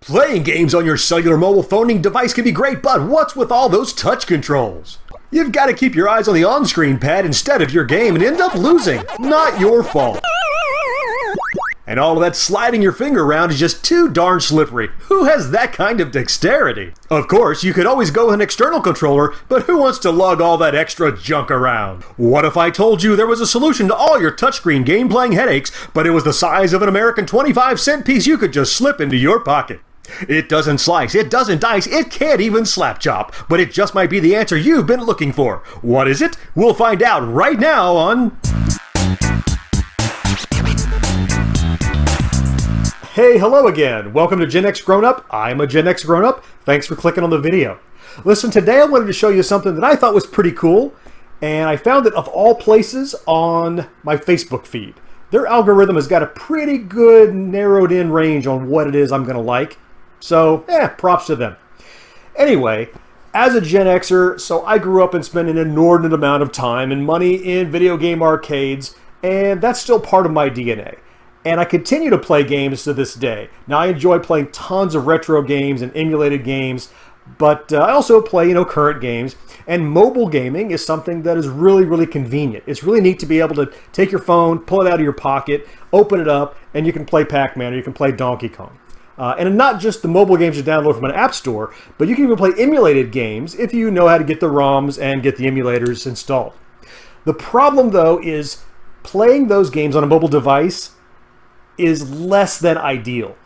Playing games on your cellular mobile phoning device can be great, but what's with all those touch controls? You've got to keep your eyes on the on-screen pad instead of your game and end up losing. Not your fault. And all of that sliding your finger around is just too darn slippery. Who has that kind of dexterity? Of course, you could always go with an external controller, but who wants to lug all that extra junk around? What if I told you there was a solution to all your touchscreen game-playing headaches, but it was the size of an American 25-cent piece you could just slip into your pocket? It doesn't slice, it doesn't dice, it can't even slap chop, but it just might be the answer you've been looking for. What is it? We'll find out right now on... Hey, hello again. Welcome to GenXGrownUp. I'm a GenXGrownUp. Thanks for clicking on the video. Listen, today I wanted to show you something that I thought was pretty cool, and I found it of all places on my Facebook feed. Their algorithm has got a pretty good narrowed in range on what it is I'm going to like. So, props to them. Anyway, as a Gen Xer, so I grew up and spent an inordinate amount of time and money in video game arcades, and that's still part of my DNA. And I continue to play games to this day. Now, I enjoy playing tons of retro games and emulated games, but I also play, current games. And mobile gaming is something that is really, really convenient. It's really neat to be able to take your phone, pull it out of your pocket, open it up, and you can play Pac-Man or you can play Donkey Kong. And not just the mobile games you download from an app store, but you can even play emulated games if you know how to get the ROMs and get the emulators installed. The problem, though, is playing those games on a mobile device is less than ideal.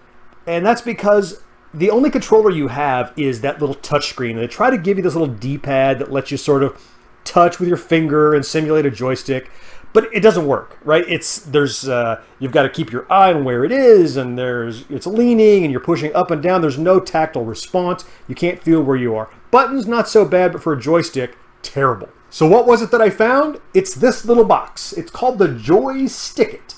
And that's because the only controller you have is that little touch screen. And they try to give you this little D-pad that lets you sort of touch with your finger and simulate a joystick. But it doesn't work, right? You've got to keep your eye on where it is, and it's leaning, and you're pushing up and down. There's no tactile response. You can't feel where you are. Buttons, not so bad, but for a joystick, terrible. So what was it that I found? It's this little box. It's called the Joystick-It.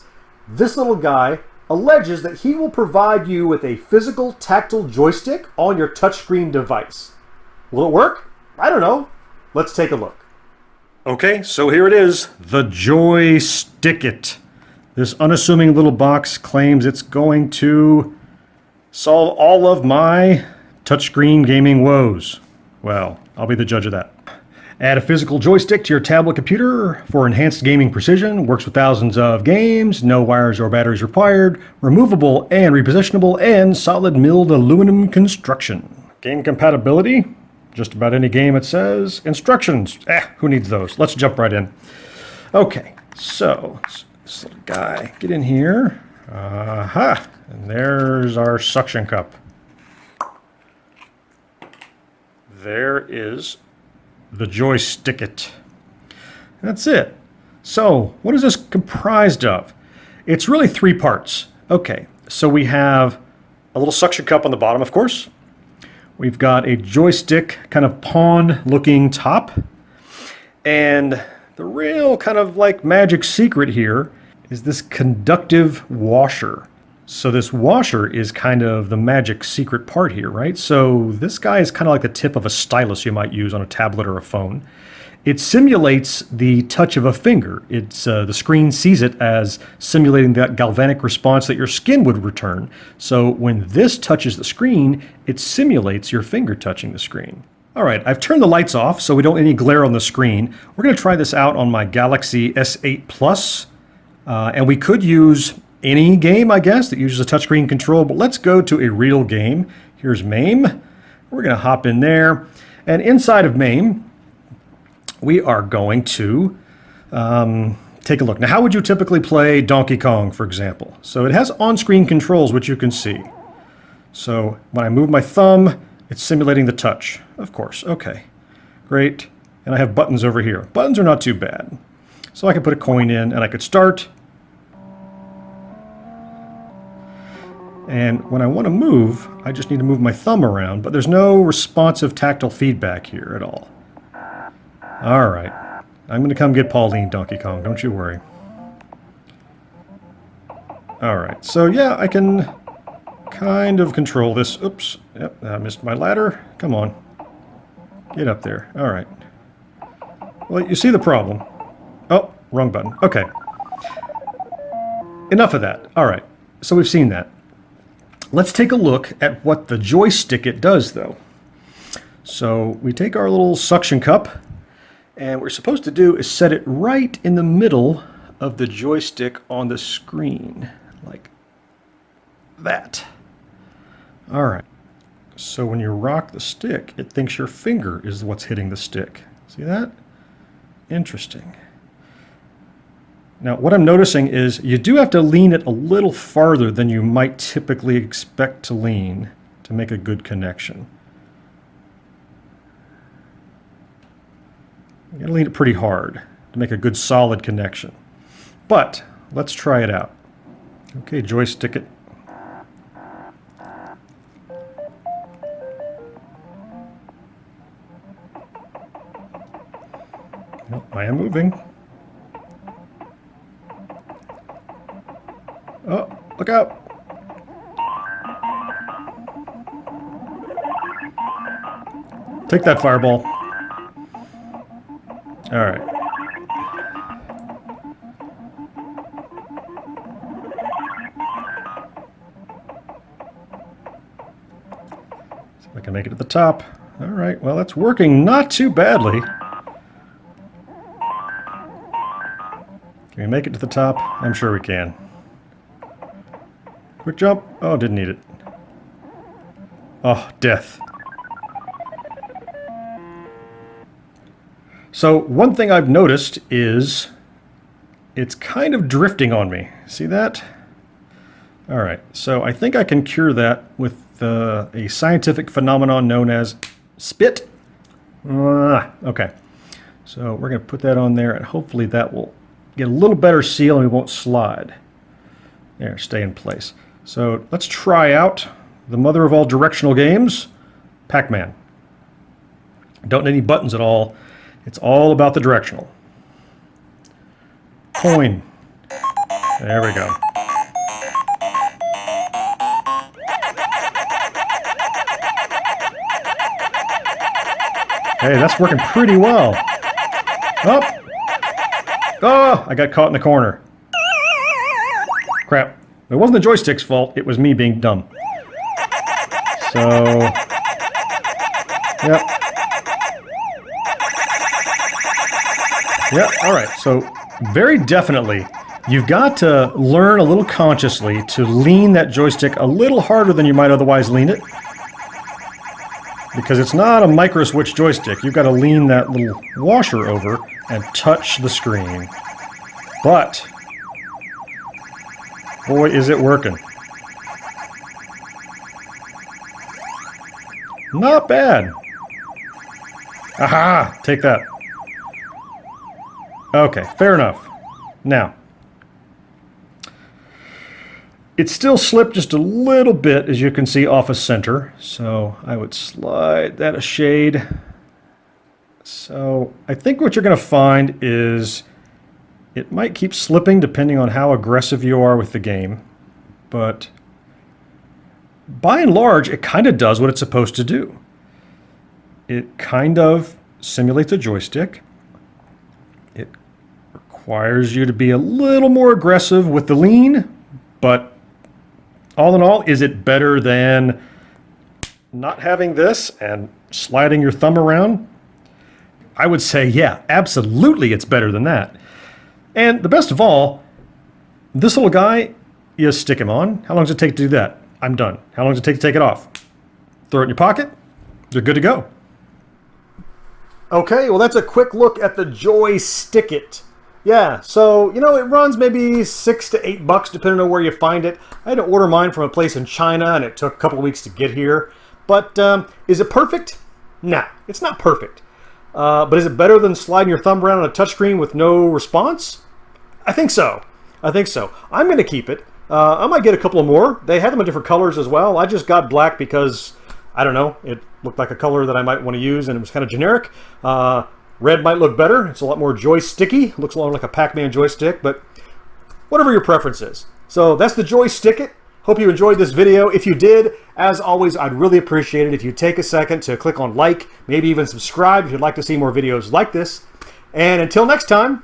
This little guy alleges that he will provide you with a physical tactile joystick on your touchscreen device. Will it work? I don't know. Let's take a look. Okay, so here it is, the Joystick-It. This unassuming little box claims it's going to solve all of my touchscreen gaming woes. Well, I'll be the judge of that. Add a physical joystick to your tablet computer for enhanced gaming precision. Works with thousands of games. No wires or batteries required. Removable and repositionable and solid milled aluminum construction. Game compatibility. Just about any game it says. Instructions. Who needs those? Let's jump right in. Okay, so this little guy. Get in here. Aha. And there's our suction cup. There is the Joystick-It. That's it. So, what is this comprised of? It's really three parts. Okay, so we have a little suction cup on the bottom, of course. We've got a joystick, kind of pawn-looking top. And the real kind of like magic secret here is this conductive washer. So this washer is kind of the magic secret part here, right? So this guy is kind of like the tip of a stylus you might use on a tablet or a phone. It simulates the touch of a finger. The screen sees it as simulating that galvanic response that your skin would return. So when this touches the screen, it simulates your finger touching the screen. All right, I've turned the lights off so we don't any glare on the screen. We're going to try this out on my Galaxy S8 Plus. And we could use any game, I guess, that uses a touchscreen control, but let's go to a real game. Here's MAME. We're going to hop in there. And inside of MAME, we are going to take a look. Now, how would you typically play Donkey Kong, for example? So it has on-screen controls, which you can see. So when I move my thumb, it's simulating the touch, of course. Okay, great. And I have buttons over here. Buttons are not too bad. So I could put a coin in, and I could start. And when I want to move, I just need to move my thumb around, but there's no responsive tactile feedback here at all. All right, I'm going to come get Pauline, Donkey Kong, don't you worry. All right, so yeah, I can kind of control this. Oops, yep, I missed my ladder. Come on, get up there. All right. Well, you see the problem. Oh, wrong button. Okay. Enough of that. All right, so we've seen that. Let's take a look at what the Joystick-It does, though. So we take our little suction cup, and what we're supposed to do is set it right in the middle of the joystick on the screen, like that. All right. So when you rock the stick, it thinks your finger is what's hitting the stick. See that? Interesting. Now, what I'm noticing is you do have to lean it a little farther than you might typically expect to lean to make a good connection. You gotta lean it pretty hard to make a good solid connection. But let's try it out. Okay, Joystick-It. Well, I am moving. Oh, look out! Take that, fireball. All right. See if I can make it to the top. All right, well, that's working not too badly. Can we make it to the top? I'm sure we can. Quick jump. Oh, didn't need it. Oh, death. So one thing I've noticed is it's kind of drifting on me. See that? All right, so I think I can cure that with a scientific phenomenon known as spit. Okay, so we're going to put that on there, and hopefully that will get a little better seal and we won't slide. There, stay in place. So let's try out the mother of all directional games, Pac-Man. Don't need any buttons at all. It's all about the directional. Coin. There we go. Hey, that's working pretty well. Oh! Oh! I got caught in the corner. Crap. It wasn't the joystick's fault. It was me being dumb. So... Yep. Yep, all right. So, very definitely, you've got to learn a little consciously to lean that joystick a little harder than you might otherwise lean it. Because it's not a micro switch joystick. You've got to lean that little washer over and touch the screen. But, boy, is it working. Not bad. Aha! Take that. Okay, fair enough. Now, it still slipped just a little bit, as you can see, off of center. So I would slide that a shade. So I think what you're going to find is it might keep slipping depending on how aggressive you are with the game. But by and large, it kind of does what it's supposed to do. It kind of simulates a joystick. It requires you to be a little more aggressive with the lean, but all in all, is it better than not having this and sliding your thumb around? I would say, yeah, absolutely it's better than that. And the best of all, this little guy, you stick him on. How long does it take to do that? I'm done. How long does it take to take it off? Throw it in your pocket. You're good to go. Okay, well that's a quick look at the Joystick-It. Yeah, so, you know, it runs maybe $6 to $8 depending on where you find it. I had to order mine from a place in China and it took a couple of weeks to get here. But is it perfect? Nah, it's not perfect. But is it better than sliding your thumb around on a touchscreen with no response? I think so. I think so. I'm going to keep it. I might get a couple of more. They have them in different colors as well. I just got black because, I don't know, it looked like a color that I might want to use and it was kind of generic. Red might look better. It's a lot more joysticky. Looks a lot like a Pac-Man joystick, but whatever your preference is. So that's the Joystick-It. Hope you enjoyed this video. If you did, as always, I'd really appreciate it if you take a second to click on like, maybe even subscribe if you'd like to see more videos like this. And until next time...